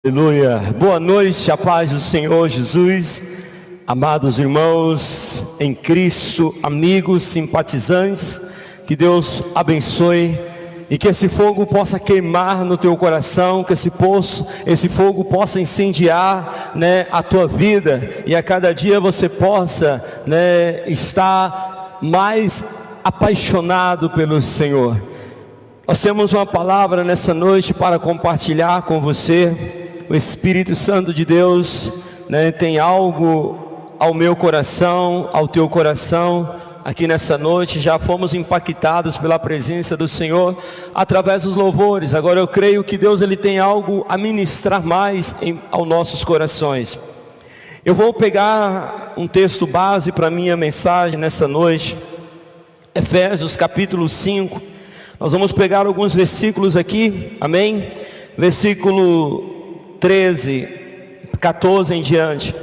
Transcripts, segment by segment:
Aleluia, boa noite, a paz do Senhor Jesus, amados irmãos em Cristo, amigos, simpatizantes, que Deus abençoe e que esse fogo possa queimar no teu coração, que esse fogo possa incendiar, a tua vida, e a cada dia você possa, estar mais apaixonado pelo Senhor. Nós temos uma palavra nessa noite para compartilhar com você. O Espírito Santo de Deus, tem algo ao meu coração, ao teu coração, aqui nessa noite. Já fomos impactados pela presença do Senhor, através dos louvores. Agora eu creio que Deus ele tem algo a ministrar mais aos nossos corações. Eu vou pegar um texto base para a minha mensagem nessa noite, Efésios capítulo 5, nós vamos pegar alguns versículos aqui, amém? Versículo 13, 14 em diante.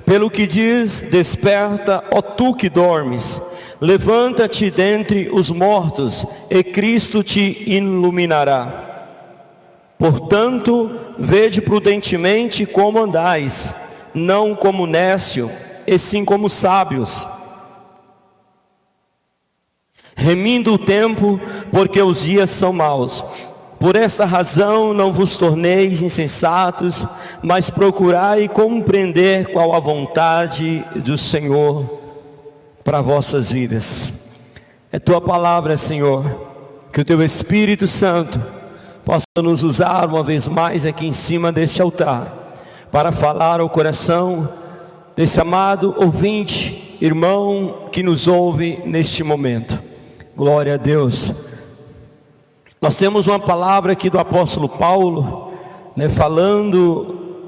Pelo que diz: desperta, ó tu que dormes, levanta-te dentre os mortos, e Cristo te iluminará. Portanto, vede prudentemente como andais, não como nécio, e sim como sábios, remindo o tempo, porque os dias são maus. Por esta razão não vos torneis insensatos, mas procurai compreender qual a vontade do Senhor para vossas vidas. É tua palavra, Senhor, que o teu Espírito Santo possa nos usar uma vez mais aqui em cima deste altar, para falar ao coração desse amado ouvinte, irmão que nos ouve neste momento. Glória a Deus. Nós temos uma palavra aqui do apóstolo Paulo, falando,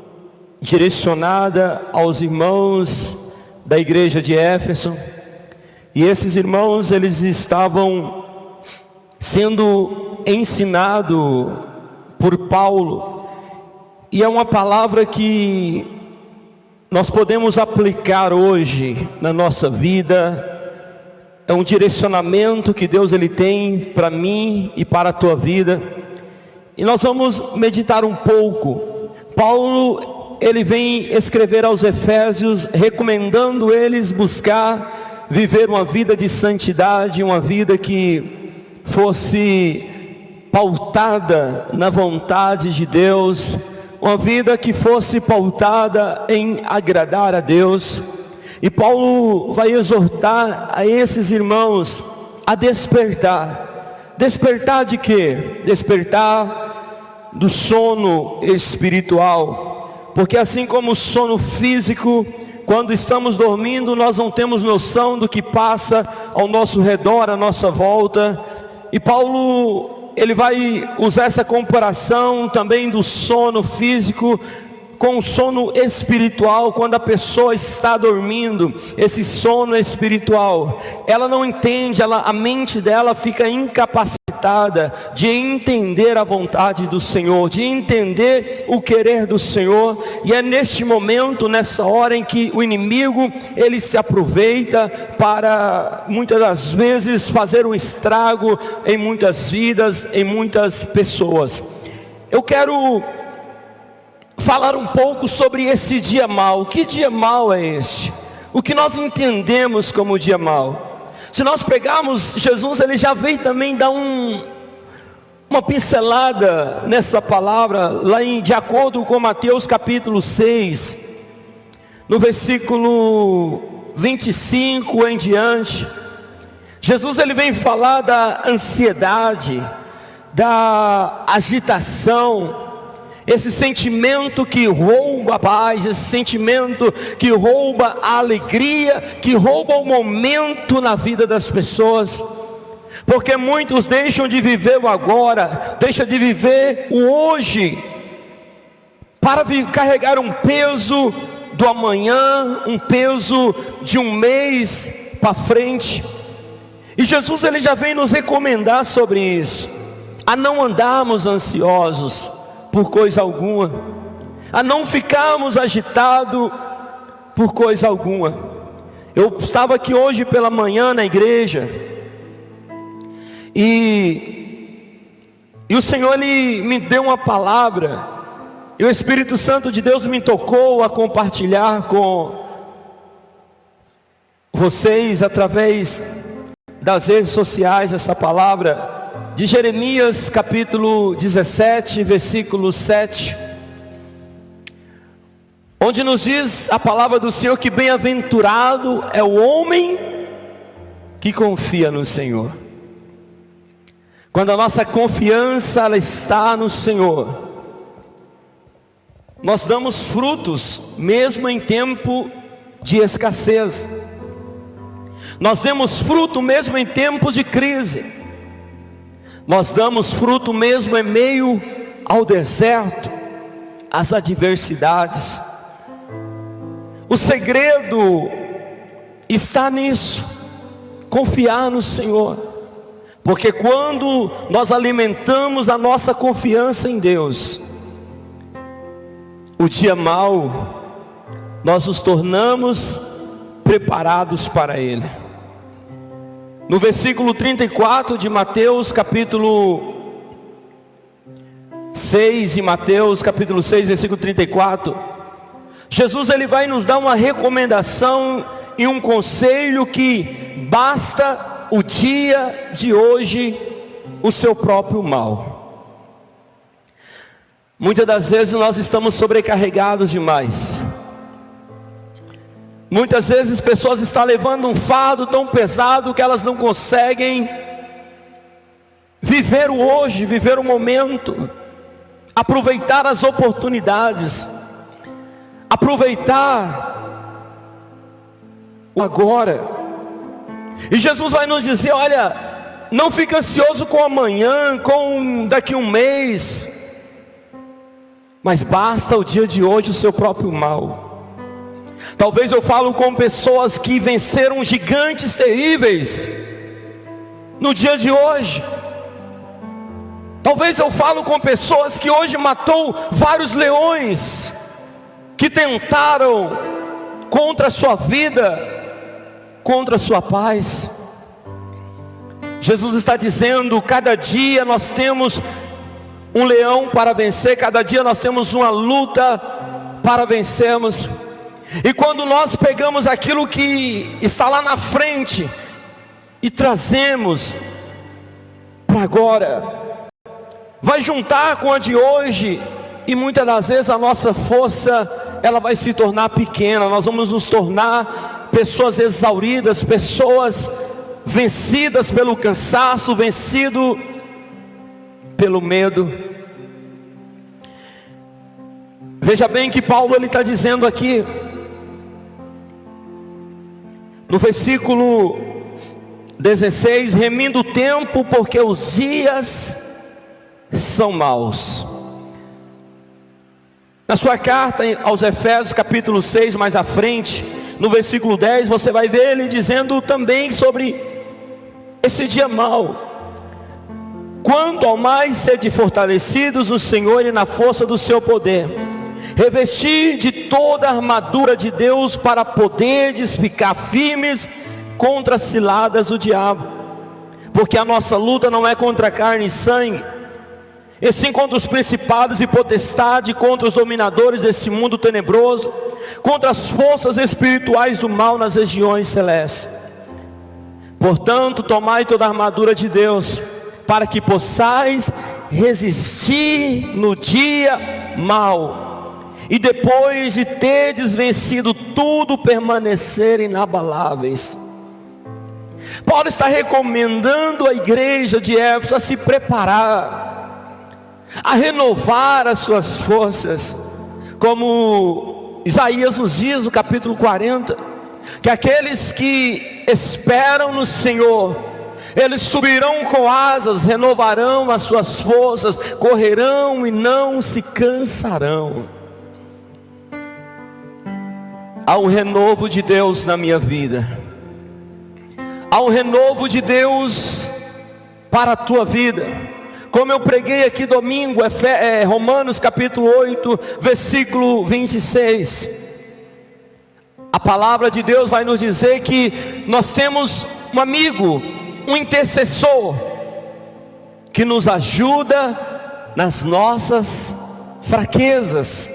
direcionada aos irmãos da igreja de Éfeso. E esses irmãos, eles estavam sendo ensinados por Paulo. E é uma palavra que nós podemos aplicar hoje na nossa vida. É um direcionamento que Deus ele tem para mim e para a tua vida. E nós vamos meditar um pouco. Paulo, ele vem escrever aos Efésios, recomendando eles buscar viver uma vida de santidade, uma vida que fosse pautada na vontade de Deus, uma vida que fosse pautada em agradar a Deus. E Paulo vai exortar a esses irmãos a despertar. Despertar de quê? Despertar do sono espiritual. Porque assim como o sono físico, quando estamos dormindo, nós não temos noção do que passa ao nosso redor, à nossa volta. E Paulo, ele vai usar essa comparação também do sono físico com o sono espiritual. Quando a pessoa está dormindo, esse sono espiritual, ela não entende, a mente dela fica incapacitada de entender a vontade do Senhor, de entender o querer do Senhor. E é neste momento, nessa hora em que o inimigo, ele se aproveita para, muitas das vezes, fazer um estrago em muitas vidas, em muitas pessoas. Eu quero falar um pouco sobre esse dia mau. Que dia mau é este? O que nós entendemos como dia mau? Se nós pegarmos, Jesus ele já veio também dar uma pincelada nessa palavra, lá de acordo com Mateus capítulo 6, no versículo 25 em diante. Jesus ele vem falar da ansiedade, da agitação, esse sentimento que rouba a paz, esse sentimento que rouba a alegria, que rouba o momento na vida das pessoas. Porque muitos deixam de viver o agora, deixam de viver o hoje, para carregar um peso do amanhã, um peso de um mês para frente. E Jesus ele já vem nos recomendar sobre isso, a não andarmos ansiosos por coisa alguma, a não ficarmos agitados por coisa alguma. Eu estava aqui hoje pela manhã na igreja, e o Senhor ele me deu uma palavra E o Espírito Santo de Deus me tocou a compartilhar com vocês, através das redes sociais, essa palavra de Jeremias capítulo 17, versículo 7, onde nos diz a palavra do Senhor que bem-aventurado é o homem que confia no Senhor. Quando a nossa confiança ela está no Senhor, nós damos frutos mesmo em tempo de escassez. Nós damos fruto mesmo em tempos de crise. Nós damos fruto mesmo em meio ao deserto, às adversidades. O segredo está nisso, confiar no Senhor. Porque quando nós alimentamos a nossa confiança em Deus, o dia mau, nós nos tornamos preparados para ele. No versículo 34 de Mateus capítulo 6, e Mateus capítulo 6, versículo 34, Jesus ele vai nos dar uma recomendação e um conselho que basta o dia de hoje o seu próprio mal. Muitas das vezes nós estamos sobrecarregados demais. Muitas vezes pessoas estão levando um fardo tão pesado que elas não conseguem viver o hoje, viver o momento, aproveitar as oportunidades, aproveitar o agora. E Jesus vai nos dizer: olha, não fique ansioso com amanhã, com daqui um mês, mas basta o dia de hoje o seu próprio mal. Talvez eu falo com pessoas que venceram gigantes terríveis no dia de hoje. Talvez eu falo com pessoas que hoje matou vários leões que tentaram contra a sua vida, contra a sua paz. Jesus está dizendo: cada dia nós temos um leão para vencer, cada dia nós temos uma luta para vencermos. E quando nós pegamos aquilo que está lá na frente e trazemos para agora, vai juntar com a de hoje, e muitas das vezes a nossa força ela vai se tornar pequena. Nós vamos nos tornar pessoas exauridas, pessoas vencidas pelo cansaço, vencido pelo medo. Veja bem que Paulo ele está dizendo aqui no versículo 16: remindo o tempo, porque os dias são maus. Na sua carta aos Efésios capítulo 6, mais à frente, no versículo 10, você vai ver ele dizendo também sobre esse dia mau: quanto ao mais sede fortalecidos no Senhor e na força do seu poder, revestir de toda a armadura de Deus, para poderdes ficar firmes contra as ciladas do diabo. Porque a nossa luta não é contra carne e sangue, e sim contra os principados e potestades, contra os dominadores desse mundo tenebroso, contra as forças espirituais do mal nas regiões celestes. Portanto, tomai toda a armadura de Deus, para que possais resistir no dia mau, e depois de terdes vencido tudo, permanecer inabaláveis. Paulo está recomendando à igreja de Éfeso a se preparar, a renovar as suas forças, como Isaías nos diz no capítulo 40, que aqueles que esperam no Senhor, eles subirão com asas, renovarão as suas forças, correrão e não se cansarão. Há um renovo de Deus na minha vida, há um renovo de Deus para a tua vida. Como eu preguei aqui domingo, Romanos capítulo 8, versículo 26. A palavra de Deus vai nos dizer que nós temos um amigo, um intercessor, que nos ajuda nas nossas fraquezas,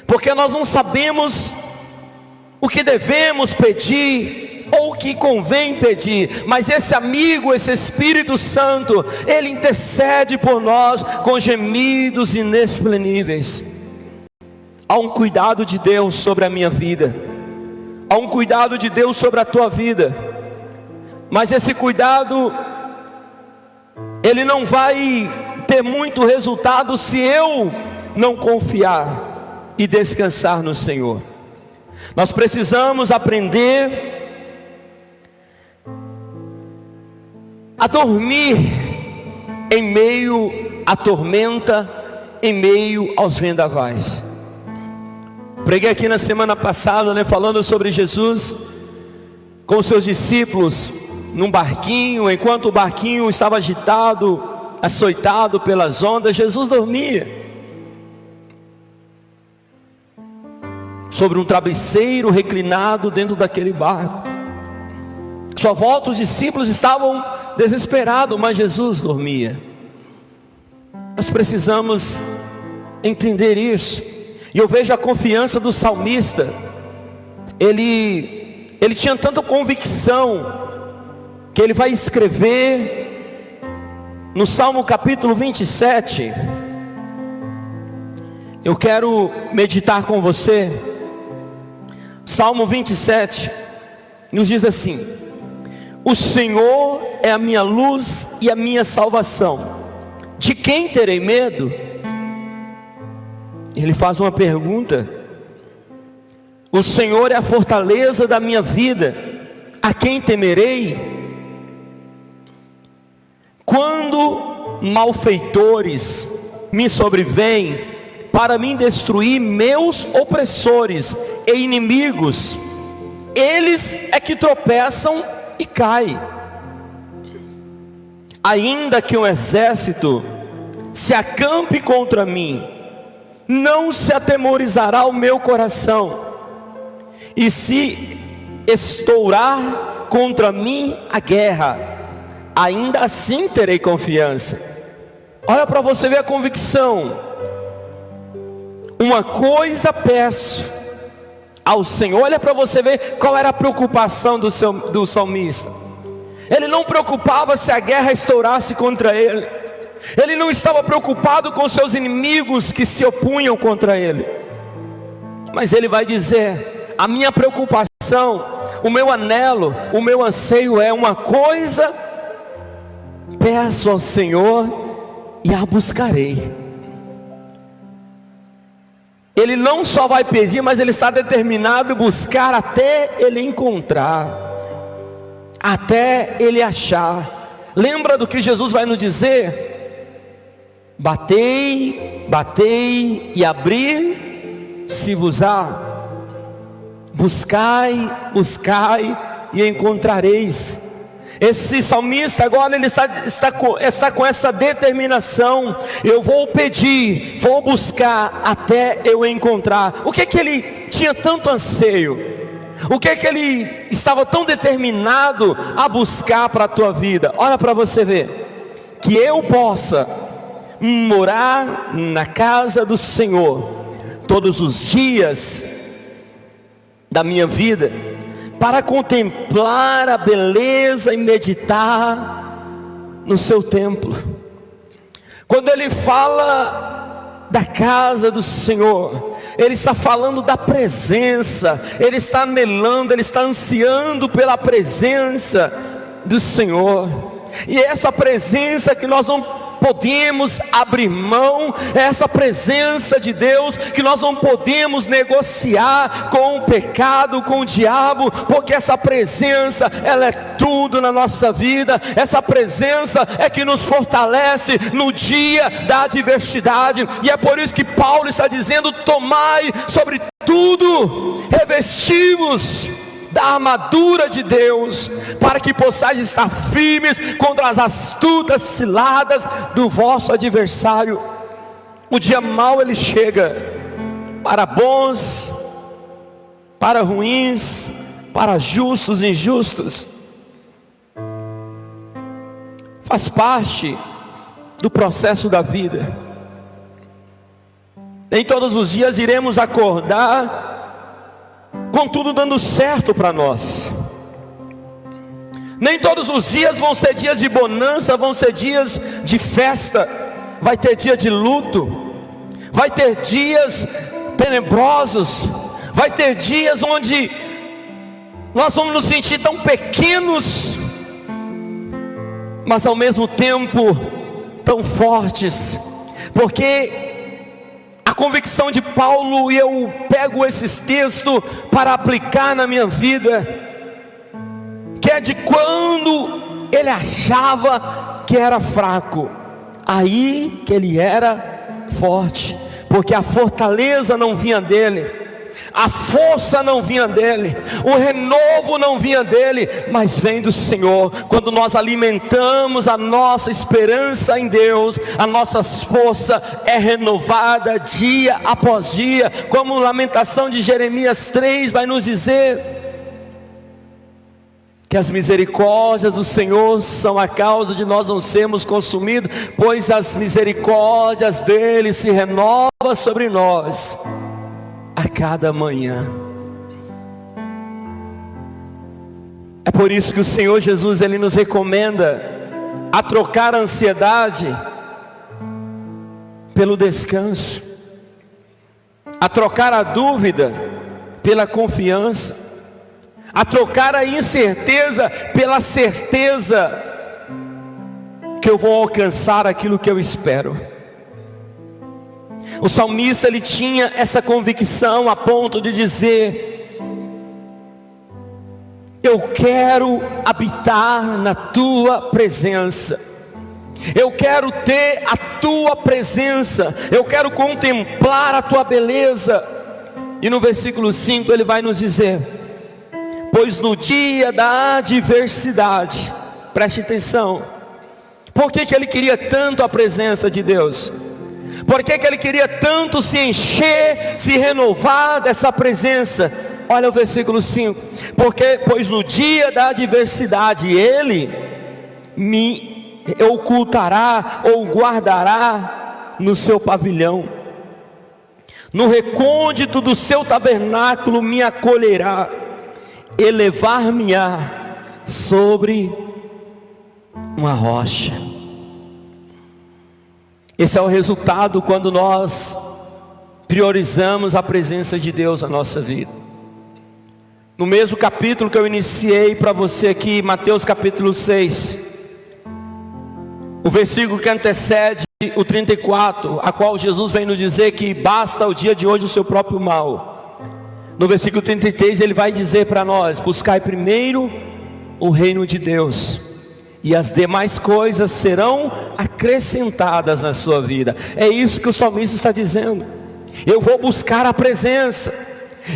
porque nós não sabemos o que devemos pedir, ou o que convém pedir, mas esse amigo, esse Espírito Santo, ele intercede por nós com gemidos inexprimíveis. Há um cuidado de Deus sobre a minha vida, há um cuidado de Deus sobre a tua vida, mas esse cuidado, ele não vai ter muito resultado se eu não confiar e descansar no Senhor. Nós precisamos aprender a dormir em meio à tormenta, em meio aos vendavais. Preguei aqui na semana passada, falando sobre Jesus com os seus discípulos num barquinho. Enquanto o barquinho estava agitado, açoitado pelas ondas, Jesus dormia sobre um travesseiro reclinado dentro daquele barco. Sua volta, os discípulos estavam desesperados, mas Jesus dormia. Nós precisamos entender isso. E eu vejo a confiança do salmista. Ele tinha tanta convicção que ele vai escrever no Salmo capítulo 27. Eu quero meditar com você. Salmo 27 nos diz assim: o Senhor é a minha luz e a minha salvação, de quem terei medo? Ele faz uma pergunta. O Senhor é a fortaleza da minha vida, a quem temerei? Quando malfeitores me sobrevêm para me destruir, meus opressores e inimigos, eles é que tropeçam e caem. Ainda que um exército se acampe contra mim, não se atemorizará o meu coração. E se estourar contra mim a guerra, ainda assim terei confiança. Olha para você ver a convicção. Uma coisa peço ao Senhor. Olha para você ver qual era a preocupação do salmista. Ele não preocupava se a guerra estourasse contra ele. Ele não estava preocupado com seus inimigos que se opunham contra ele. Mas ele vai dizer: a minha preocupação, o meu anelo, o meu anseio é uma coisa, peço ao Senhor e a buscarei. Ele não só vai pedir, mas ele está determinado a buscar até ele encontrar, até ele achar. Lembra do que Jesus vai nos dizer? Batei, batei e abri-se-vos-á. Buscai, buscai e encontrareis. Esse salmista agora ele está com essa determinação: eu vou pedir, vou buscar até eu encontrar. O que que ele tinha tanto anseio? O que que ele estava tão determinado a buscar para a tua vida? Olha para você ver. Que eu possa morar na casa do Senhor todos os dias da minha vida, para contemplar a beleza e meditar no seu templo. Quando ele fala da casa do Senhor, ele está falando da presença, ele está anelando, ele está ansiando pela presença do Senhor. E é essa presença que nós não podemos abrir mão, é essa presença de Deus que nós não podemos negociar com o pecado, com o diabo, porque essa presença, ela é tudo na nossa vida. Essa presença é que nos fortalece no dia da adversidade, e é por isso que Paulo está dizendo: tomai sobre tudo, revesti-vos da armadura de Deus, para que possais estar firmes contra as astutas ciladas do vosso adversário. O dia mau ele chega, para bons, para ruins, para justos e injustos. Faz parte do processo da vida. Nem todos os dias iremos acordar com tudo dando certo para nós. Nem todos os dias vão ser dias de bonança, vão ser dias de festa. Vai ter dia de luto, vai ter dias tenebrosos, vai ter dias onde nós vamos nos sentir tão pequenos, mas ao mesmo tempo tão fortes, porque a convicção de Paulo, e eu pego esses textos para aplicar na minha vida, que é de quando ele achava que era fraco, aí que ele era forte, porque a fortaleza não vinha dele, a força não vinha dele, o renovo não vinha dele, mas vem do Senhor. Quando nós alimentamos a nossa esperança em Deus, a nossa força é renovada dia após dia, como Lamentação de Jeremias 3 vai nos dizer, que as misericórdias do Senhor são a causa de nós não sermos consumidos, pois as misericórdias dele se renovam sobre nós a cada manhã. É por isso que o Senhor Jesus, ele nos recomenda a trocar a ansiedade pelo descanso, a trocar a dúvida pela confiança, a trocar a incerteza pela certeza que eu vou alcançar aquilo que eu espero. O salmista, ele tinha essa convicção a ponto de dizer: eu quero habitar na tua presença, eu quero ter a tua presença, eu quero contemplar a tua beleza. E no versículo 5 ele vai nos dizer: pois no dia da adversidade, preste atenção, por que ele queria tanto a presença de Deus? Por que ele queria tanto se encher, se renovar dessa presença? Olha o versículo 5, pois no dia da adversidade, ele me ocultará ou guardará no seu pavilhão, no recôndito do seu tabernáculo me acolherá, elevar-me-á sobre uma rocha. Esse é o resultado quando nós priorizamos a presença de Deus na nossa vida. No mesmo capítulo que eu iniciei para você aqui, Mateus capítulo 6, o versículo que antecede o 34, a qual Jesus vem nos dizer que basta o dia de hoje o seu próprio mal. No versículo 33 ele vai dizer para nós: buscai primeiro o reino de Deus, e as demais coisas serão acrescentadas na sua vida. É isso que o salmista está dizendo. Eu vou buscar a presença,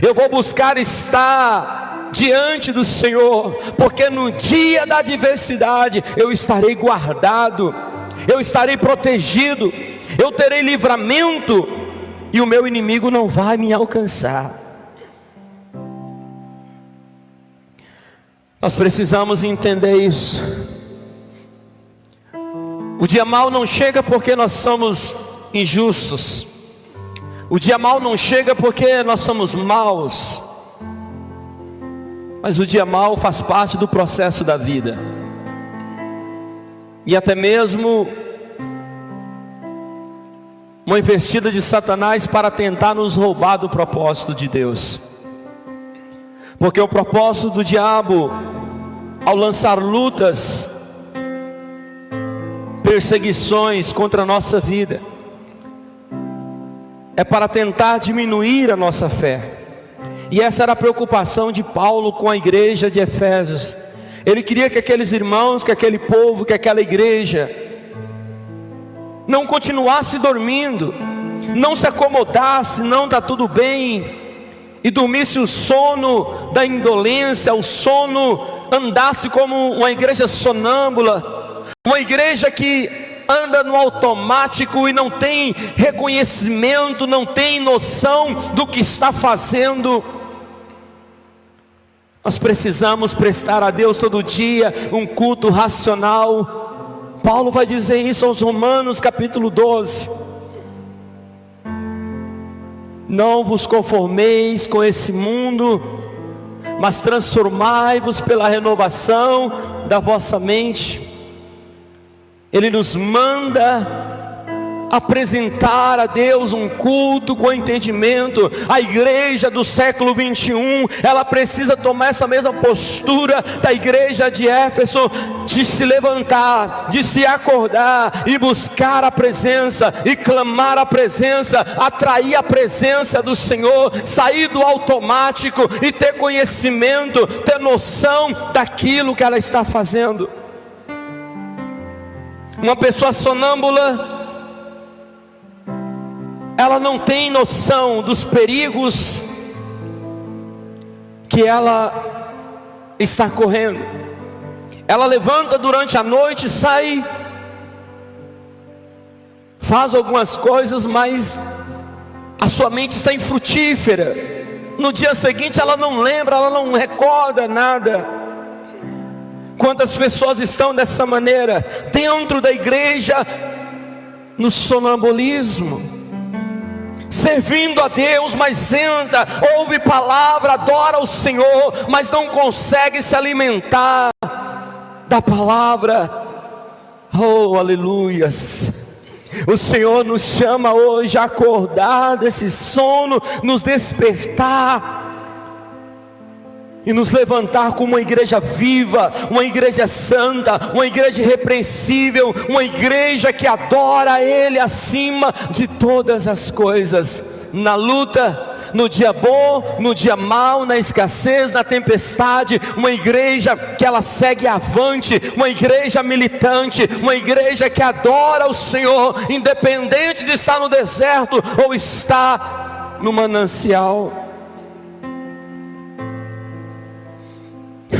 eu vou buscar estar diante do Senhor, porque no dia da adversidade eu estarei guardado, eu estarei protegido, eu terei livramento, e o meu inimigo não vai me alcançar. Nós precisamos entender isso. O dia mau não chega porque nós somos injustos. O dia mau não chega porque nós somos maus. Mas o dia mau faz parte do processo da vida. E até mesmo uma investida de Satanás para tentar nos roubar do propósito de Deus. Porque o propósito do diabo, ao lançar lutas, perseguições contra a nossa vida, é para tentar diminuir a nossa fé. E essa era a preocupação de Paulo com a igreja de Efésios. Ele queria que aqueles irmãos, que aquele povo, que aquela igreja não continuasse dormindo, não se acomodasse, não está tudo bem, e dormisse o sono da indolência, o sono, andasse como uma igreja sonâmbula, uma igreja que anda no automático e não tem reconhecimento, não tem noção do que está fazendo. Nós precisamos prestar a Deus todo dia um culto racional. Paulo vai dizer isso aos Romanos capítulo 12. Não vos conformeis com esse mundo, mas transformai-vos pela renovação da vossa mente. Ele nos manda apresentar a Deus um culto com entendimento. A igreja do século 21, ela precisa tomar essa mesma postura da igreja de Éfeso, de se levantar, de se acordar e buscar a presença, e clamar a presença, atrair a presença do Senhor, sair do automático e ter conhecimento, ter noção daquilo que ela está fazendo. Uma pessoa sonâmbula, ela não tem noção dos perigos que ela está correndo. Ela levanta durante a noite, sai, faz algumas coisas, mas a sua mente está infrutífera. No dia seguinte ela não lembra, ela não recorda nada. Quantas pessoas estão dessa maneira, dentro da igreja, no sonambulismo, servindo a Deus, mas senta, ouve palavra, adora o Senhor, mas não consegue se alimentar da palavra. Oh, aleluias! O Senhor nos chama hoje a acordar desse sono, nos despertar e nos levantar como uma igreja viva, uma igreja santa, uma igreja irrepreensível, uma igreja que adora a Ele acima de todas as coisas. Na luta, no dia bom, no dia mau, na escassez, na tempestade, uma igreja que ela segue avante, uma igreja militante, uma igreja que adora o Senhor, independente de estar no deserto ou estar no manancial.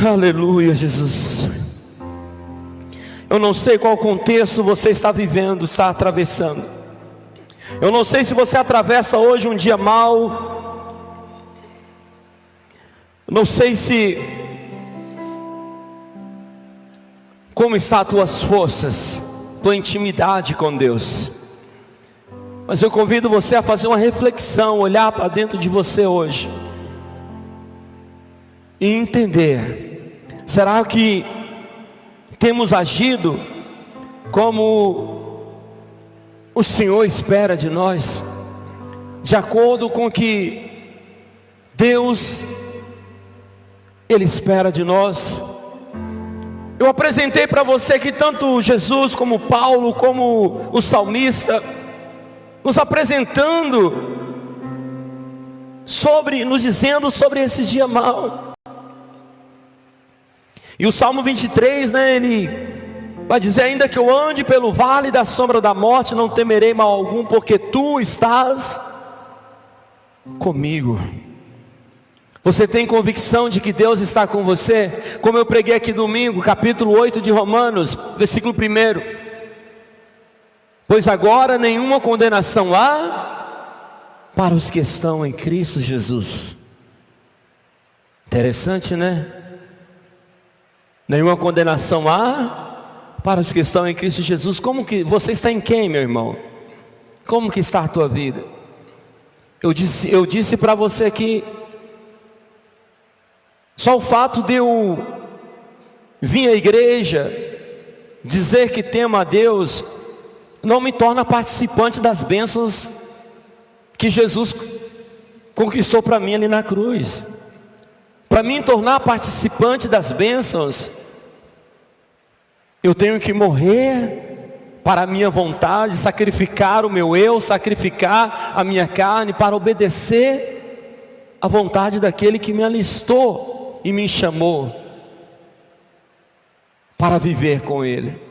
Aleluia, Jesus. Eu não sei qual contexto você está vivendo, está atravessando. Eu não sei se você atravessa hoje um dia mau. Não sei se como está as tuas forças, tua intimidade com Deus. Mas eu convido você a fazer uma reflexão, olhar para dentro de você hoje e entender: será que temos agido como o Senhor espera de nós, de acordo com o que Deus Ele espera de nós? Eu apresentei para você que tanto Jesus como Paulo, como o salmista, nos apresentando nos dizendo sobre esse dia mau. E o Salmo 23, ele vai dizer: ainda que eu ande pelo vale da sombra da morte, não temerei mal algum, porque tu estás comigo. Você tem convicção de que Deus está com você? Como eu preguei aqui domingo, capítulo 8 de Romanos, versículo 1: pois agora nenhuma condenação há para os que estão em Cristo Jesus. Interessante, né? Nenhuma condenação há para os que estão em Cristo Jesus. Como que você está em quem, meu irmão? Como que está a tua vida? Eu disse para você que só o fato de eu vir à igreja, dizer que temo a Deus, não me torna participante das bênçãos que Jesus conquistou para mim ali na cruz. Para me tornar participante das bênçãos, eu tenho que morrer para a minha vontade, sacrificar o meu eu, sacrificar a minha carne, para obedecer à vontade daquele que me alistou e me chamou para viver com Ele.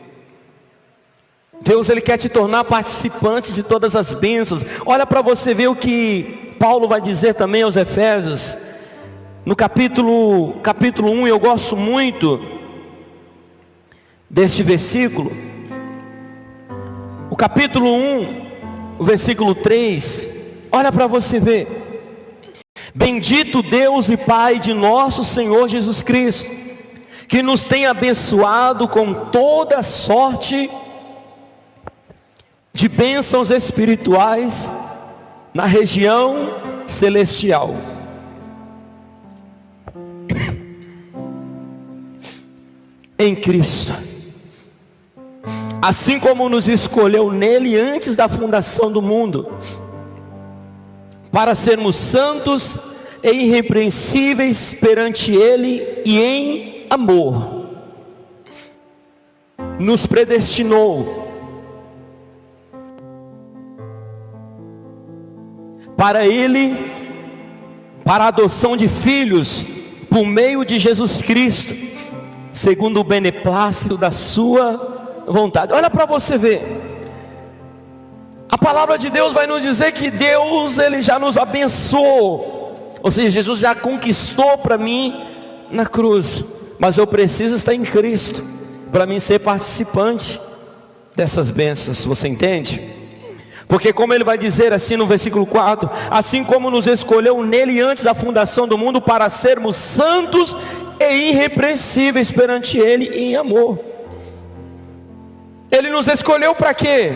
Deus, Ele quer te tornar participante de todas as bênçãos. Olha para você ver o que Paulo vai dizer também aos Efésios, no capítulo 1, eu gosto muito deste versículo. O capítulo 1, o versículo 3, olha para você ver: bendito Deus e Pai de nosso Senhor Jesus Cristo, que nos tem abençoado com toda sorte de bênçãos espirituais na região celestial. Em Cristo, assim como nos escolheu nele antes da fundação do mundo, para sermos santos e irrepreensíveis perante ele, e em amor nos predestinou para ele, para a adoção de filhos por meio de Jesus Cristo, segundo o beneplácito da sua vontade. Olha para você ver. A palavra de Deus vai nos dizer que Deus, ele já nos abençoou. Ou seja, Jesus já conquistou para mim na cruz. Mas eu preciso estar em Cristo para mim ser participante dessas bênçãos. Você entende? Porque como ele vai dizer assim no versículo 4: assim como nos escolheu nele antes da fundação do mundo para sermos santos e irrepreensíveis perante ele em amor. Ele nos escolheu para quê?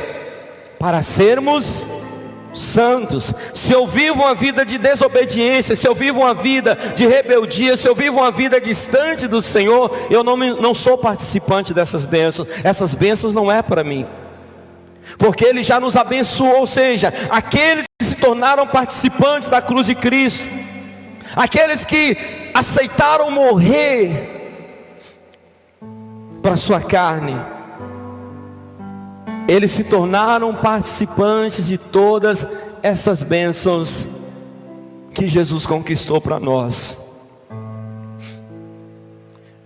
Para sermos santos. Se eu vivo uma vida de desobediência, se eu vivo uma vida de rebeldia, se eu vivo uma vida distante do Senhor, eu não sou participante dessas bênçãos. Essas bênçãos não é para mim, porque Ele já nos abençoou. Ou seja, aqueles que se tornaram participantes da cruz de Cristo, aqueles que aceitaram morrer para a sua carne, eles se tornaram participantes de todas essas bênçãos que Jesus conquistou para nós.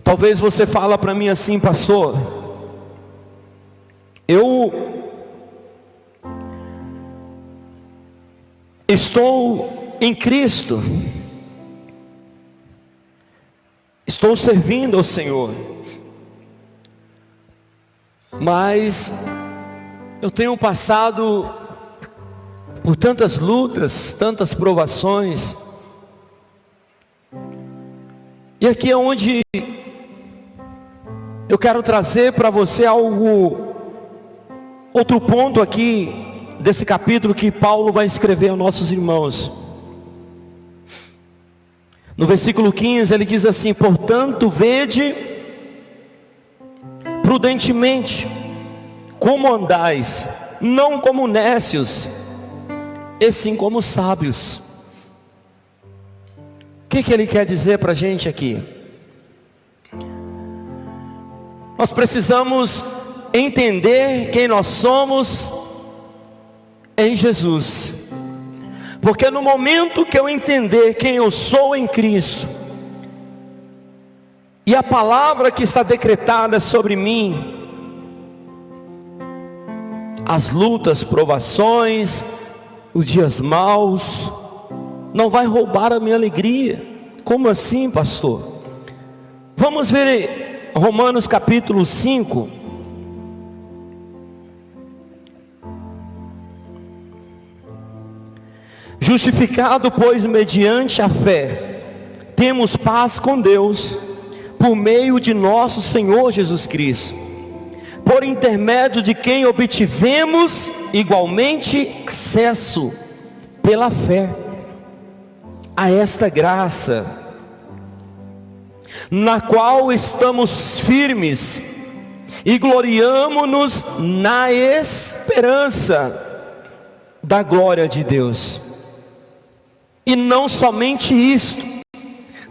Talvez você fala para mim assim: pastor, eu estou em Cristo, estou servindo ao Senhor, mas eu tenho passado por tantas lutas, tantas provações. E aqui é onde eu quero trazer para você outro ponto aqui desse capítulo que Paulo vai escrever aos nossos irmãos. No versículo 15 ele diz assim: portanto, vede prudentemente como andais, não como nécios, e sim como sábios. O que ele quer dizer para a gente aqui? Nós precisamos entender quem nós somos em Jesus, porque no momento que eu entender quem eu sou em Cristo, e a palavra que está decretada sobre mim, as lutas, provações, os dias maus, não vai roubar a minha alegria. Como assim, pastor? Vamos ver Romanos capítulo 5. Justificado, pois, mediante a fé, temos paz com Deus, por meio de nosso Senhor Jesus Cristo, por intermédio de quem obtivemos igualmente acesso, pela fé, a esta graça, na qual estamos firmes, e gloriamo-nos na esperança da glória de Deus. E não somente isto,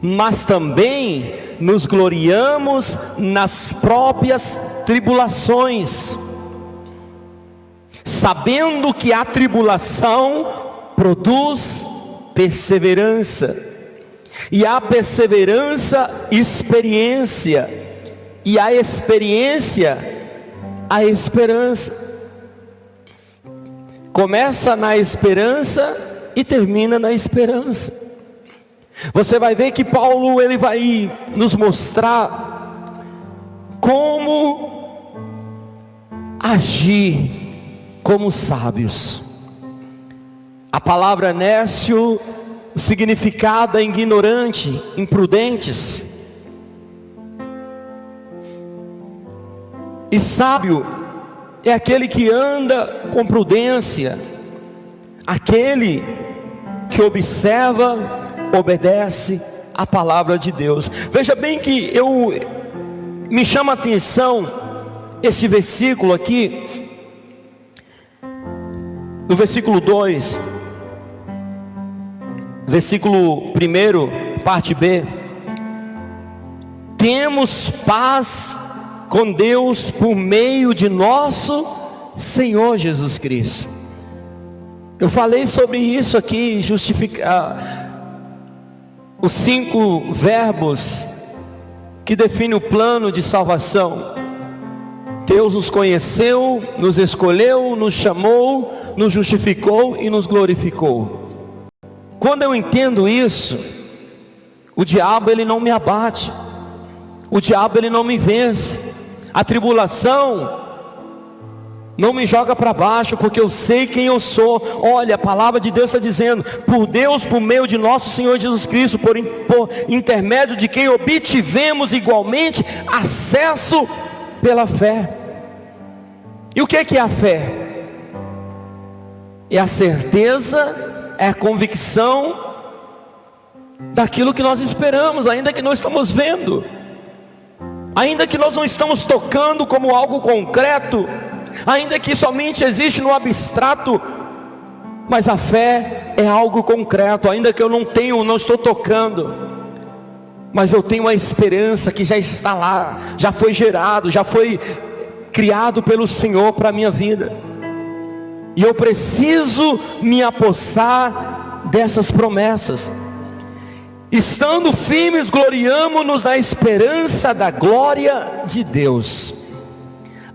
mas também nos gloriamos nas próprias tribulações, sabendo que a tribulação produz perseverança, e a perseverança, experiência, e a experiência, a esperança. Começa na esperança e termina na esperança. Você vai ver que Paulo, ele vai nos mostrar como agir como sábios. A palavra nécio, o significado é ignorante, imprudentes. E sábio é aquele que anda com prudência, aquele que observa, obedece a palavra de Deus. Veja bem que me chama a atenção esse versículo aqui, no versículo 2, versículo 1, parte B. Temos paz com Deus por meio de nosso Senhor Jesus Cristo. Eu falei sobre isso aqui, os 5 verbos que definem o plano de salvação. Deus nos conheceu, nos escolheu, nos chamou, nos justificou e nos glorificou. Quando eu entendo isso, o diabo ele não me abate, o diabo ele não me vence, a tribulação não me joga para baixo, porque eu sei quem eu sou. Olha, a palavra de Deus está dizendo, por Deus, por meio de nosso Senhor Jesus Cristo, por intermédio de quem obtivemos igualmente acesso pela fé. E o que é a fé? É a certeza, é a convicção daquilo que nós esperamos, ainda que não estamos vendo, ainda que nós não estamos tocando como algo concreto, ainda que somente existe no abstrato, mas a fé é algo concreto. Ainda que eu não estou tocando, mas eu tenho a esperança que já está lá, já foi gerado, já foi criado pelo Senhor para a minha vida, e eu preciso me apossar dessas promessas. Estando firmes, gloriamo-nos na esperança da glória de Deus.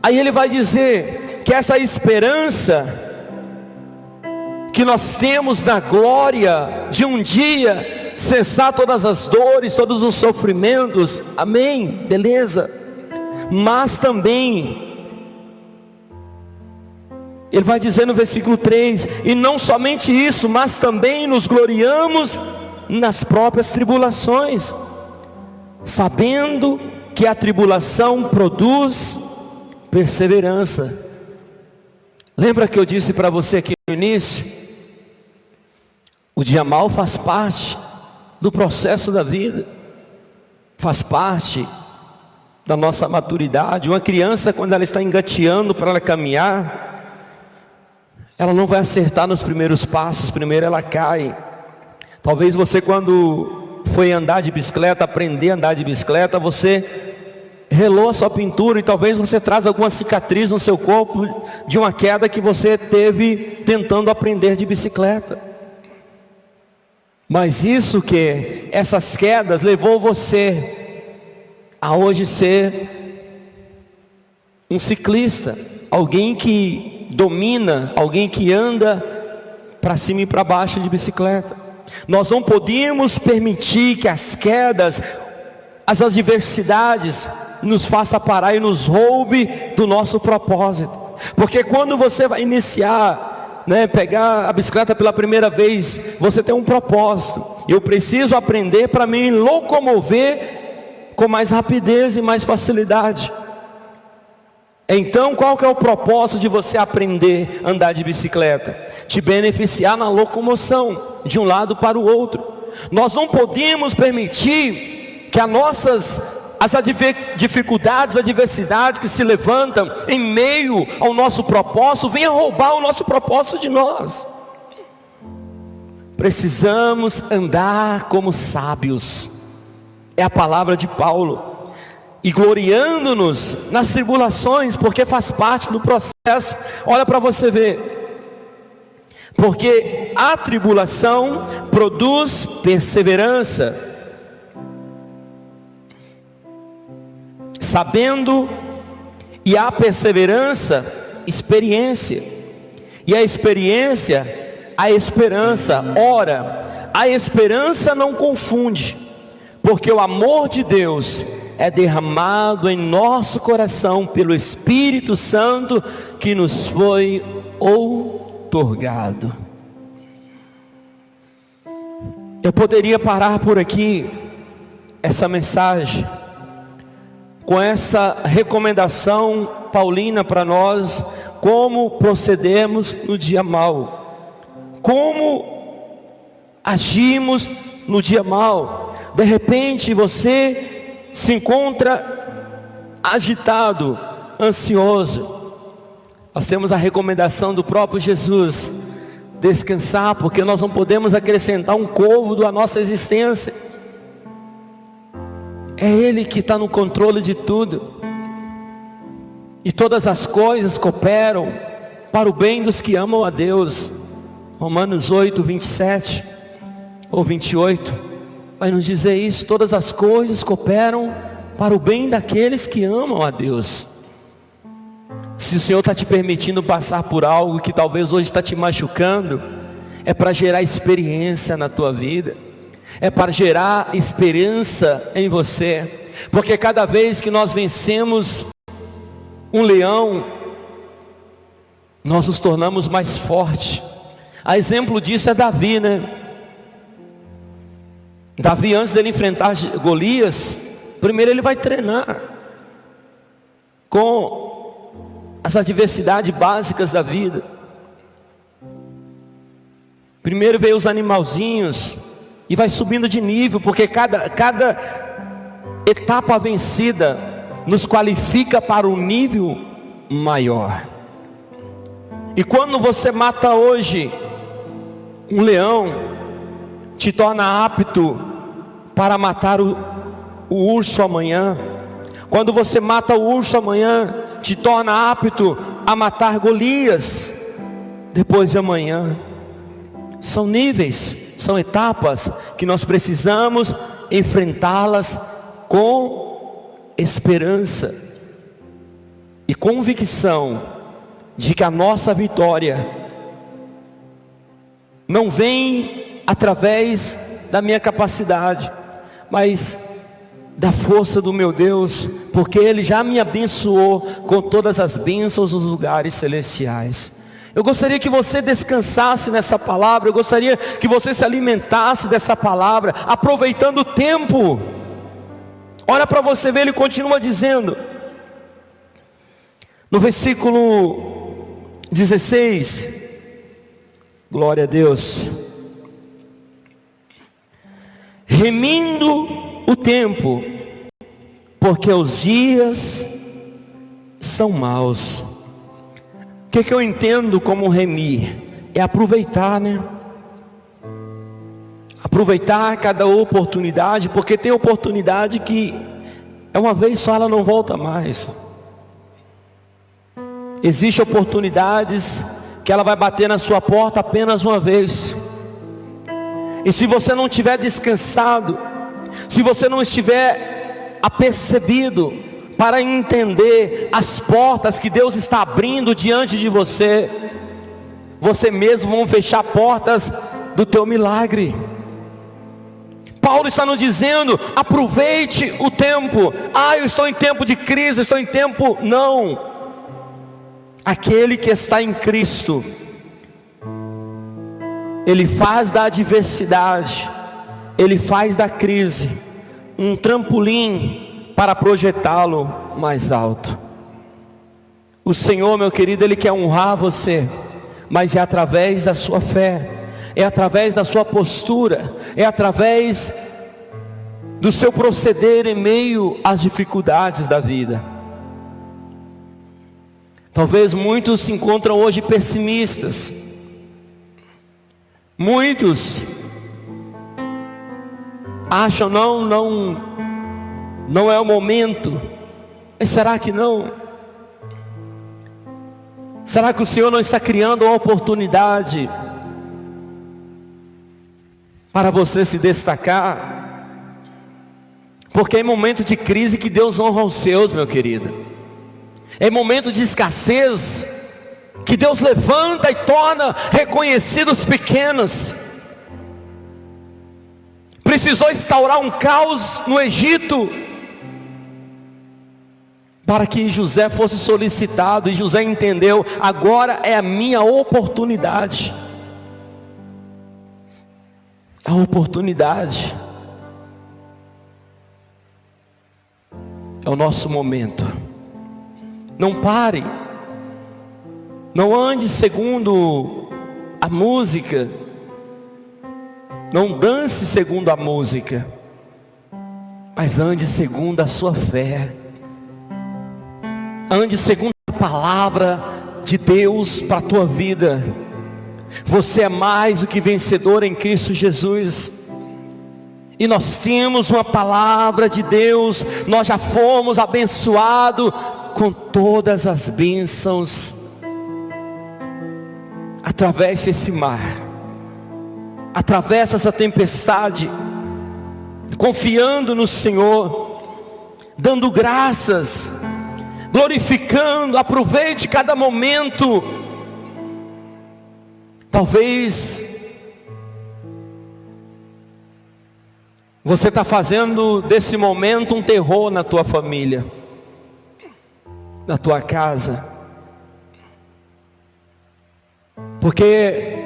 Aí ele vai dizer que essa esperança que nós temos na glória de um dia cessar todas as dores, todos os sofrimentos, amém, beleza. Mas também, ele vai dizer no versículo 3, e não somente isso, mas também nos gloriamos nas próprias tribulações, sabendo que a tribulação produz perseverança. Lembra que eu disse para você aqui no início? O dia mau faz parte do processo da vida, faz parte da nossa maturidade. Uma criança, quando ela está engateando para ela caminhar, ela não vai acertar nos primeiros passos, primeiro ela cai. Talvez você, quando foi andar de bicicleta, aprender a andar de bicicleta, você relou a sua pintura, e talvez você traz alguma cicatriz no seu corpo de uma queda que você teve tentando aprender de bicicleta. Mas essas quedas levou você a hoje ser um ciclista, alguém que domina, alguém que anda para cima e para baixo de bicicleta. Nós não podemos permitir que as quedas, as adversidades nos faça parar e nos roube do nosso propósito. Porque quando você vai iniciar, pegar a bicicleta pela primeira vez, você tem um propósito. Eu preciso aprender para me locomover com mais rapidez e mais facilidade. Então, qual que é o propósito de você aprender a andar de bicicleta? Te beneficiar na locomoção, de um lado para o outro. Nós não podemos permitir que as dificuldades, adversidades que se levantam em meio ao nosso propósito, venham roubar o nosso propósito de nós. Precisamos andar como sábios, é a palavra de Paulo, e gloriando-nos nas tribulações, porque faz parte do processo. Olha para você ver, porque a tribulação produz perseverança, sabendo, e a perseverança, experiência, e a experiência, a esperança. Ora, a esperança não confunde, porque o amor de Deus é derramado em nosso coração pelo Espírito Santo que nos foi outorgado. Eu poderia parar por aqui essa mensagem, com essa recomendação paulina para nós, como procedemos no dia mau, como agimos no dia mau. De repente você se encontra agitado, ansioso. Nós temos a recomendação do próprio Jesus: descansar, porque nós não podemos acrescentar um côvado à nossa existência. É Ele que está no controle de tudo, e todas as coisas cooperam para o bem dos que amam a Deus. Romanos 8, 27 ou 28 vai nos dizer isso: todas as coisas cooperam para o bem daqueles que amam a Deus. Se o Senhor está te permitindo passar por algo que talvez hoje está te machucando, é para gerar experiência na tua vida, é para gerar esperança em você, porque cada vez que nós vencemos um leão, nós nos tornamos mais fortes. A exemplo disso é Davi, né? Davi, antes dele enfrentar Golias, primeiro ele vai treinar com as adversidades básicas da vida. Primeiro veio os animalzinhos e vai subindo de nível, porque cada etapa vencida nos qualifica para um nível maior. E quando você mata hoje um leão, te torna apto para matar o urso amanhã. Quando você mata o urso amanhã, te torna apto a matar Golias depois de amanhã. São níveis, são etapas que nós precisamos enfrentá-las com esperança e convicção de que a nossa vitória não vem através da minha capacidade, mas da força do meu Deus, porque Ele já me abençoou com todas as bênçãos dos lugares celestiais. Eu gostaria que você descansasse nessa palavra, eu gostaria que você se alimentasse dessa palavra, aproveitando o tempo. Olha para você ver, ele continua dizendo, no versículo 16, glória a Deus: remindo o tempo, porque os dias são maus. O que eu entendo como remir? É aproveitar, né? Aproveitar cada oportunidade, porque tem oportunidade que é uma vez só, ela não volta mais. Existem oportunidades que ela vai bater na sua porta apenas uma vez. E se você não tiver descansado, se você não estiver apercebido para entender as portas que Deus está abrindo diante de você, você mesmo vai fechar portas do teu milagre. Paulo está nos dizendo: aproveite o tempo. Eu estou em tempo de crise, estou em tempo... Não. Aquele que está em Cristo, ele faz da adversidade, ele faz da crise um trampolim para projetá-lo mais alto. O Senhor, meu querido, Ele quer honrar você, mas é através da sua fé, é através da sua postura, é através do seu proceder em meio às dificuldades da vida. Talvez muitos se encontram hoje pessimistas, muitos acham não é o momento. Mas será que não? Será que o Senhor não está criando uma oportunidade para você se destacar? Porque é em momento de crise que Deus honra os seus, meu querido. É em momento de escassez que Deus levanta e torna reconhecidos os pequenos. Precisou instaurar um caos no Egito para que José fosse solicitado, e José entendeu: agora é a minha oportunidade. A oportunidade é o nosso momento. Não pare, não ande segundo a música, Não dance segundo a música, mas ande segundo a sua fé. Ande segundo a palavra de Deus para a tua vida. Você é mais do que vencedor em Cristo Jesus. E nós temos uma palavra de Deus. Nós já fomos abençoados com todas as bênçãos. Atravesse esse mar, atravessa essa tempestade, confiando no Senhor, dando graças, glorificando. Aproveite cada momento. Talvez você está fazendo desse momento um terror na tua família, na tua casa, porque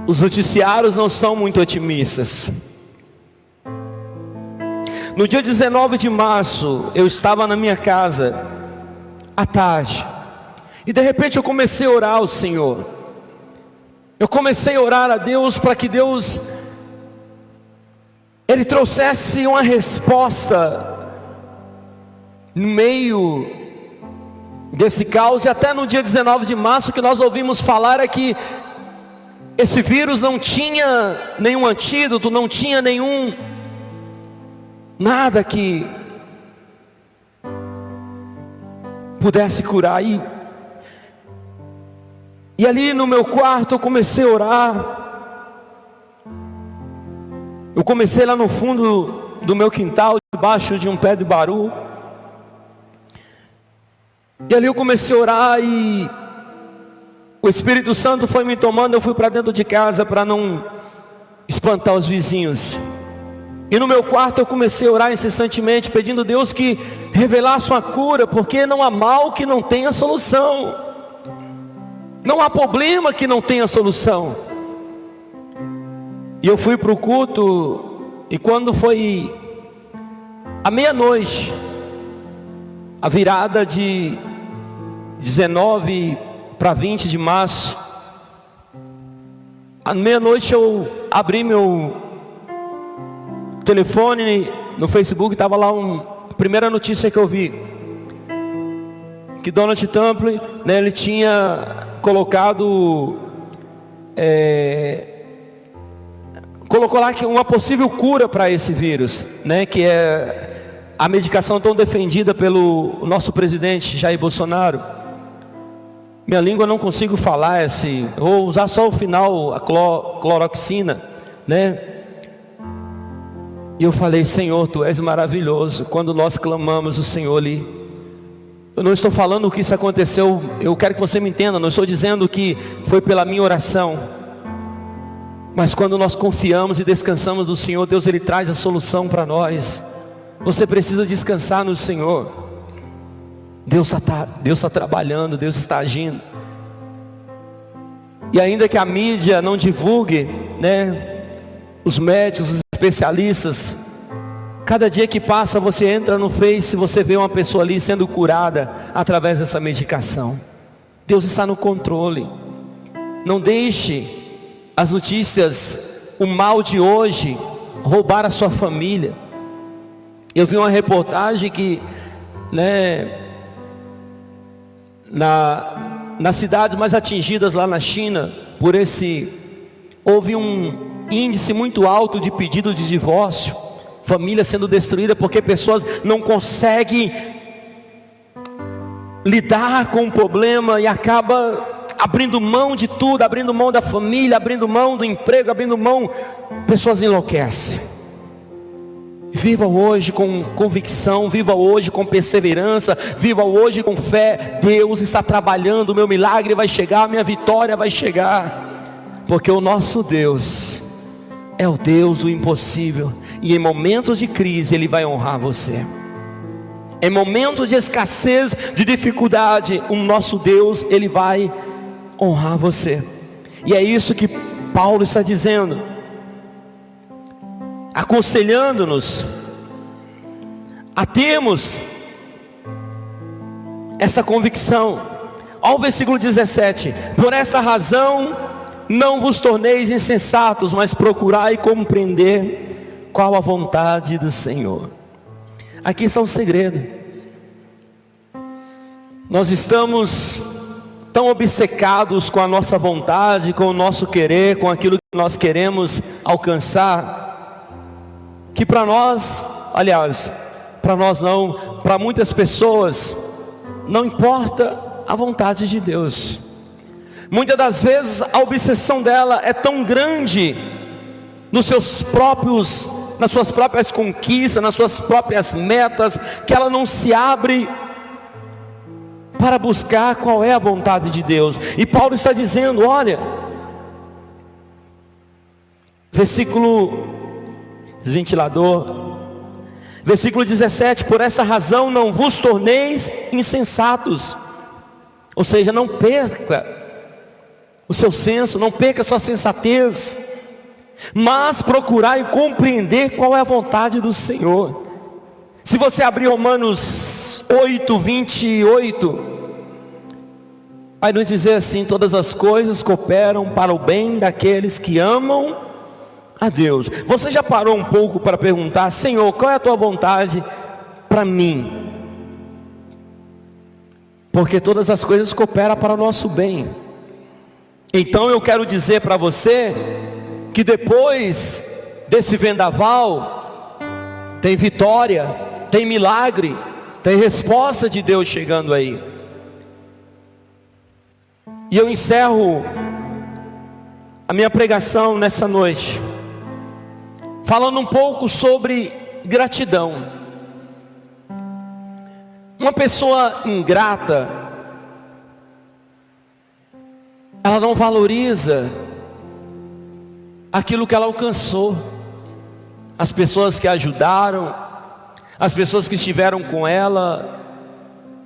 os noticiários não são muito otimistas. No dia 19 de março, eu estava na minha casa, à tarde, e de repente eu comecei a orar ao Senhor. Eu comecei a orar a Deus para que Deus, Ele trouxesse uma resposta no meio desse caos. E até no dia 19 de março, que nós ouvimos falar é que esse vírus não tinha nenhum antídoto, não tinha nada que pudesse curar. E ali no meu quarto eu comecei a orar. Eu comecei lá no fundo do meu quintal, debaixo de um pé de baru. E ali eu comecei a orar e o Espírito Santo foi me tomando. Eu fui para dentro de casa para não espantar os vizinhos. E no meu quarto eu comecei a orar incessantemente, pedindo a Deus que revelasse uma cura, porque não há mal que não tenha solução. Não há problema que não tenha solução. E eu fui para o culto, e quando foi a meia-noite, a virada de 19 para 20 de março, à meia-noite eu abri meu telefone no Facebook, estava lá a primeira notícia que eu vi, que Donald Trump, né, ele tinha colocou lá que uma possível cura para esse vírus, né, que é a medicação tão defendida pelo nosso presidente Jair Bolsonaro. Minha língua não consigo falar vou usar só o final, a cloroxina, né? E eu falei: Senhor, Tu és maravilhoso. Quando nós clamamos o Senhor ali, eu não estou falando que isso aconteceu, eu quero que você me entenda, não estou dizendo que foi pela minha oração, mas quando nós confiamos e descansamos no Senhor, Deus, Ele traz a solução para nós. Você precisa descansar no Senhor. Deus está trabalhando, Deus está agindo. E ainda que a mídia não divulgue, né, os médicos, os especialistas, cada dia que passa você entra no Face, você vê uma pessoa ali sendo curada através dessa medicação. Deus está no controle. Não deixe as notícias, o mal de hoje, roubar a sua família. Eu vi uma reportagem que, né, nas cidades mais atingidas lá na China, houve um índice muito alto de pedido de divórcio, família sendo destruída porque pessoas não conseguem lidar com o problema e acaba abrindo mão de tudo, abrindo mão da família, abrindo mão do emprego, abrindo mão, pessoas enlouquecem. Viva hoje com convicção, viva hoje com perseverança, viva hoje com fé. Deus está trabalhando, o meu milagre vai chegar, a minha vitória vai chegar, porque o nosso Deus é o Deus do impossível, e em momentos de crise Ele vai honrar você. Em momentos de escassez, de dificuldade, o nosso Deus, Ele vai honrar você. E é isso que Paulo está dizendo, aconselhando-nos a termos essa convicção. Olha o versículo 17: por essa razão não vos torneis insensatos, mas procurai compreender qual a vontade do Senhor. Aqui está o segredo. Nós estamos tão obcecados com a nossa vontade, com o nosso querer, com aquilo que nós queremos alcançar, que para nós, aliás, para nós não, para muitas pessoas, não importa a vontade de Deus. Muitas das vezes a obsessão dela é tão grande nas suas próprias conquistas, nas suas próprias metas, que ela não se abre para buscar qual é a vontade de Deus. E Paulo está dizendo, olha, versículo 17, por essa razão não vos torneis insensatos. Ou seja, não perca o seu senso, não perca a sua sensatez, mas procurai compreender qual é a vontade do Senhor. Se você abrir Romanos 8, 28, vai nos dizer assim: todas as coisas cooperam para o bem daqueles que amam a Deus. Você já parou um pouco para perguntar: Senhor, qual é a tua vontade para mim? Porque todas as coisas cooperam para o nosso bem. Então eu quero dizer para você que depois desse vendaval tem vitória, tem milagre, tem resposta de Deus chegando aí. E eu encerro a minha pregação nessa noite falando um pouco sobre gratidão. Uma pessoa ingrata, ela não valoriza aquilo que ela alcançou, as pessoas que a ajudaram, as pessoas que estiveram com ela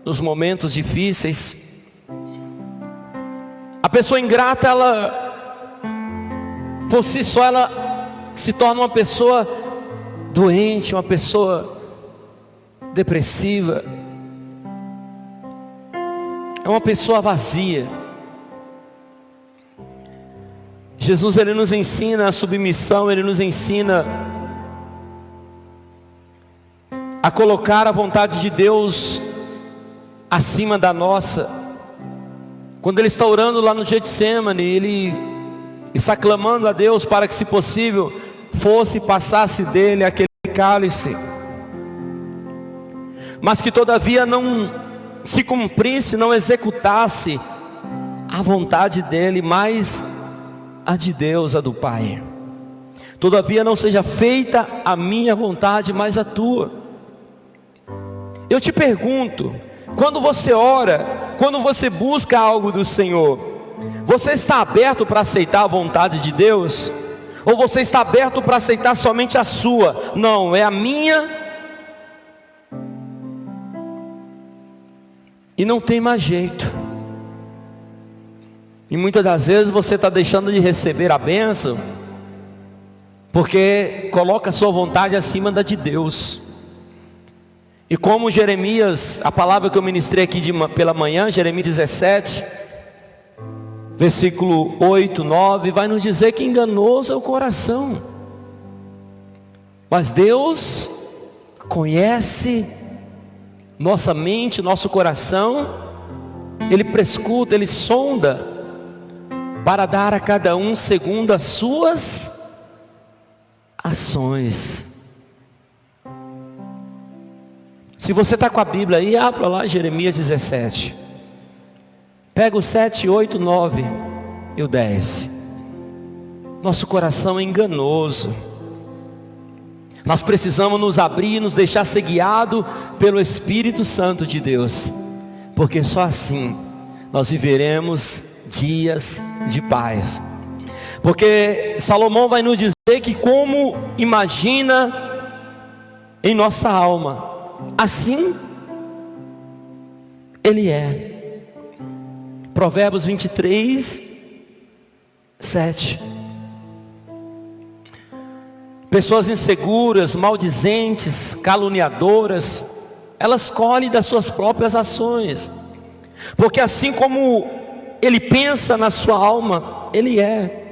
nos momentos difíceis. A pessoa ingrata, ela por si só, ela se torna uma pessoa doente, uma pessoa depressiva, é uma pessoa vazia. Jesus, ele nos ensina a submissão, ele nos ensina a colocar a vontade de Deus acima da nossa. Quando ele está orando lá no Getsemane, ele está clamando a Deus para que, se possível, passasse dele aquele cálice, mas que todavia não se cumprisse, não executasse a vontade dele, mas a de Deus, a do Pai. Todavia não seja feita a minha vontade, mas a tua. Eu te pergunto, quando você ora, quando você busca algo do Senhor, você está aberto para aceitar a vontade de Deus? Ou você está aberto para aceitar somente a sua? Não, é a minha, e não tem mais jeito. E muitas das vezes você está deixando de receber a bênção porque coloca a sua vontade acima da de Deus. E como Jeremias, a palavra que eu ministrei aqui pela manhã, Jeremias 17, versículo 8, 9, vai nos dizer que enganoso é o coração, mas Deus conhece nossa mente, nosso coração. Ele prescruta, ele sonda, para dar a cada um segundo as suas ações. Se você está com a Bíblia aí, abra lá Jeremias 17. Pega o 7, 8, 9 e o 10. Nosso coração é enganoso. Nós precisamos nos abrir e nos deixar ser guiado pelo Espírito Santo de Deus, porque só assim nós viveremos dias de paz. Porque Salomão vai nos dizer que como imagina em nossa alma, assim ele é. Provérbios 23, 7. Pessoas inseguras, maldizentes, caluniadoras, elas colhem das suas próprias ações. Porque assim como ele pensa na sua alma, mal? Ele é.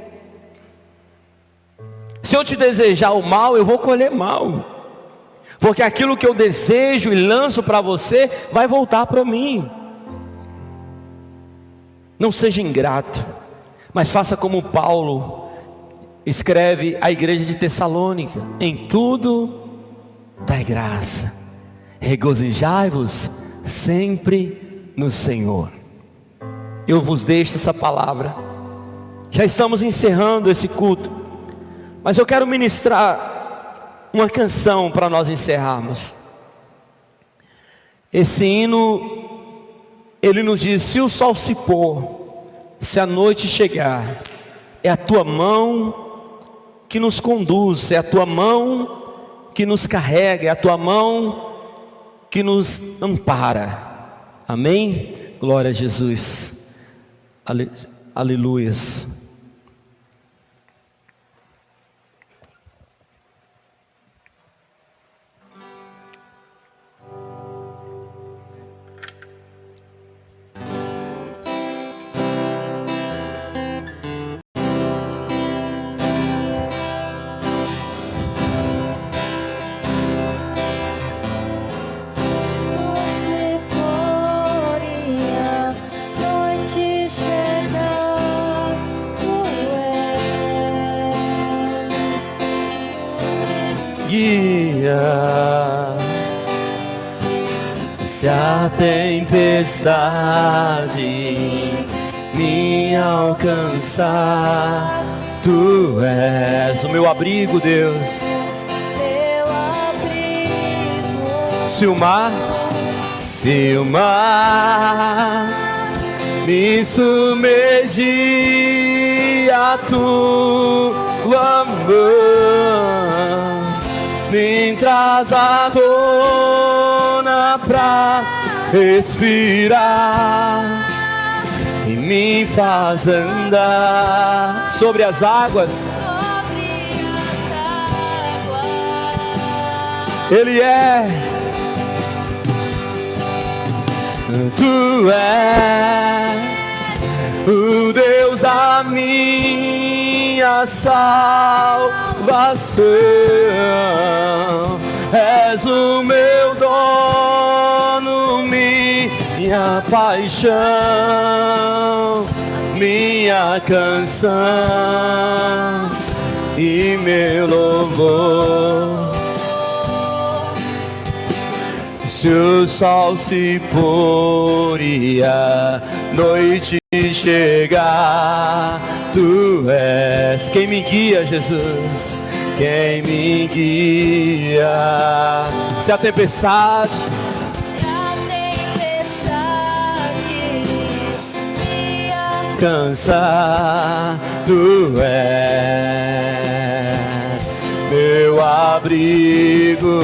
Se eu te desejar o mal, eu vou colher mal. Porque aquilo que eu desejo e lanço para você, vai voltar para mim. Não seja ingrato, mas faça como Paulo escreve à igreja de Tessalônica: em tudo dai graça, regozijai-vos sempre no Senhor. Eu vos deixo essa palavra. Já estamos encerrando esse culto, mas eu quero ministrar uma canção para nós encerrarmos. Esse hino, ele nos diz: se o sol se pôr, se a noite chegar, é a tua mão que nos conduz, é a tua mão que nos carrega, é a tua mão que nos ampara. Amém? Glória a Jesus. Aleluias. Se a tempestade me alcançar, tu és o meu abrigo, Deus. Se o mar me submergir, a tua mão me traz à tona pra respirar e me faz andar sobre as águas. Ele é. Tu és o Deus da minha salvação, és o meu dono, minha paixão, minha canção e meu louvor. Se o sol se pôr e a noite chegar, tu és quem me guia, Jesus, quem me guia. Se a tempestade me alcançar, tu és meu abrigo.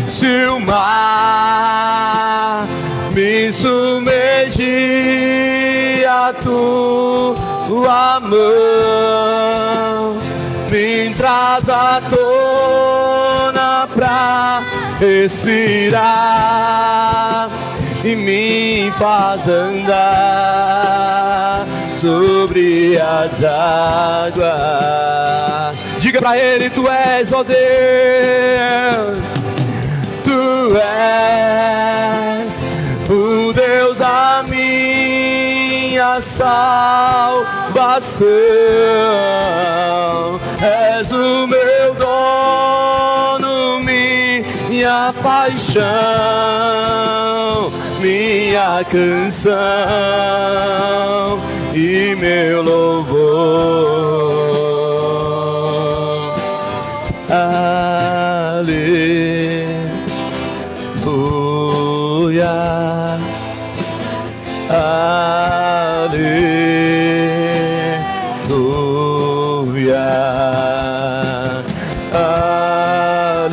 Se o mar me submergir, a tua mão me traz à tona pra respirar e me faz andar sobre as águas. Diga pra ele: tu és, ó Deus, tu és o Deus da minha salvação, és o meu dono, minha paixão, minha canção e meu louvor. Aleluia, aleluia, aleluia,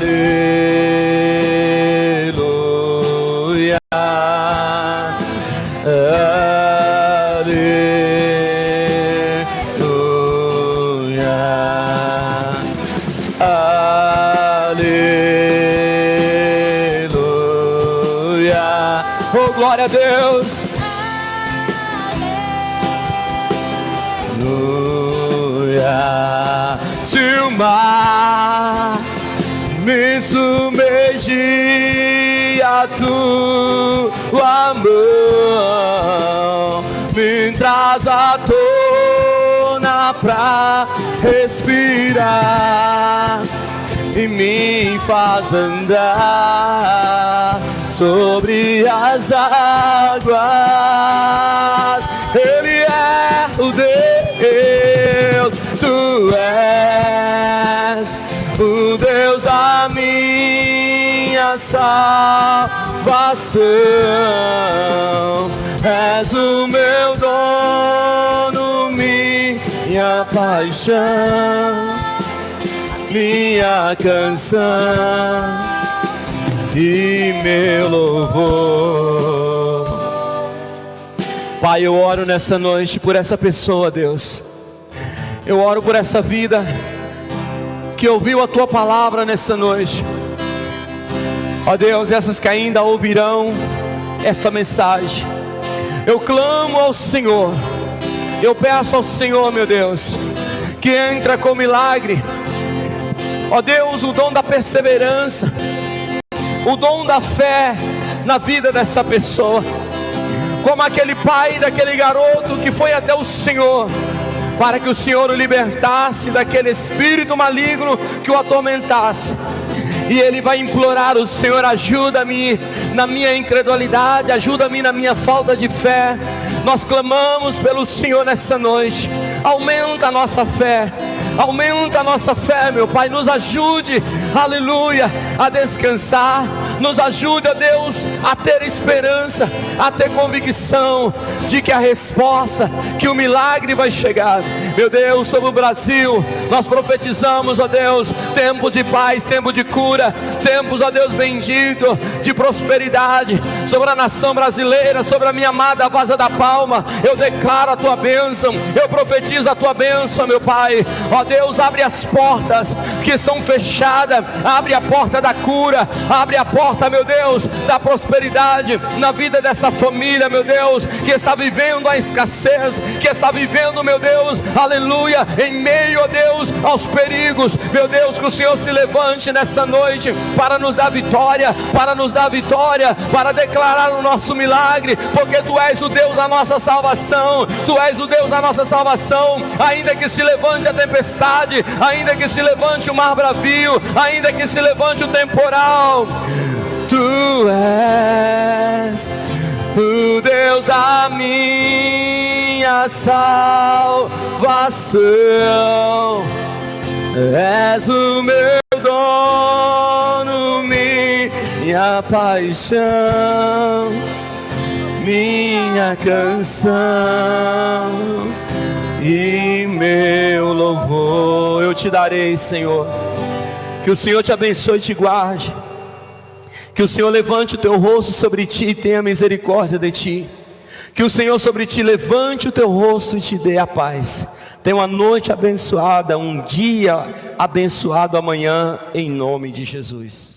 aleluia. Oh, glória a Deus. e o mar me submergi, a tua mão me traz à tona pra respirar e me faz andar sobre as águas. Ele é o Deus, tu és o Deus da minha salvação. És o meu dono, minha paixão, minha canção e meu louvor. Pai, eu oro nessa noite por essa pessoa, Deus. Eu oro por essa vida que ouviu a tua palavra nessa noite. Ó Deus, essas que ainda ouvirão essa mensagem, eu clamo ao Senhor, eu peço ao Senhor, meu Deus, que entra com milagre. Ó Deus, o dom da perseverança, o dom da fé na vida dessa pessoa, como aquele pai daquele garoto que foi até o Senhor, para que o Senhor o libertasse daquele espírito maligno que o atormentasse. E ele vai implorar o Senhor: ajuda-me na minha incredulidade, ajuda-me na minha falta de fé. Nós clamamos pelo Senhor nessa noite. Aumenta a nossa fé, aumenta a nossa fé, meu Pai. Nos ajude, aleluia, a descansar. Nos ajude, ó Deus, a ter esperança, a ter convicção de que a resposta, que o milagre vai chegar. Meu Deus, sobre o Brasil, nós profetizamos, ó Deus, tempos de paz, tempo de cura, tempos, ó Deus bendito, de prosperidade sobre a nação brasileira, sobre a minha amada Vaza da Palma. Eu declaro a tua bênção, eu profetizo a tua bênção, meu Pai. Ó Deus, abre as portas que estão fechadas, abre a porta da cura, abre a porta, meu Deus, da prosperidade na vida dessa família, meu Deus, que está vivendo a escassez, que está vivendo, meu Deus, aleluia, em meio, ó Deus, aos perigos. Meu Deus, que o Senhor se levante nessa noite para nos dar vitória, para nos dar vitória, para declarar o nosso milagre, porque tu és o Deus da nossa salvação, tu és o Deus da nossa salvação. Ainda que se levante a tempestade, ainda que se levante o mar bravio, ainda que se levante o temporal, tu és o Deus da minha salvação. És o meu dono, minha paixão, minha canção e meu louvor. Eu te darei, Senhor. Que o Senhor te abençoe e te guarde. Que o Senhor levante o teu rosto sobre ti e tenha misericórdia de ti. Que o Senhor sobre ti levante o teu rosto e te dê a paz. Tenha uma noite abençoada, um dia abençoado amanhã, em nome de Jesus.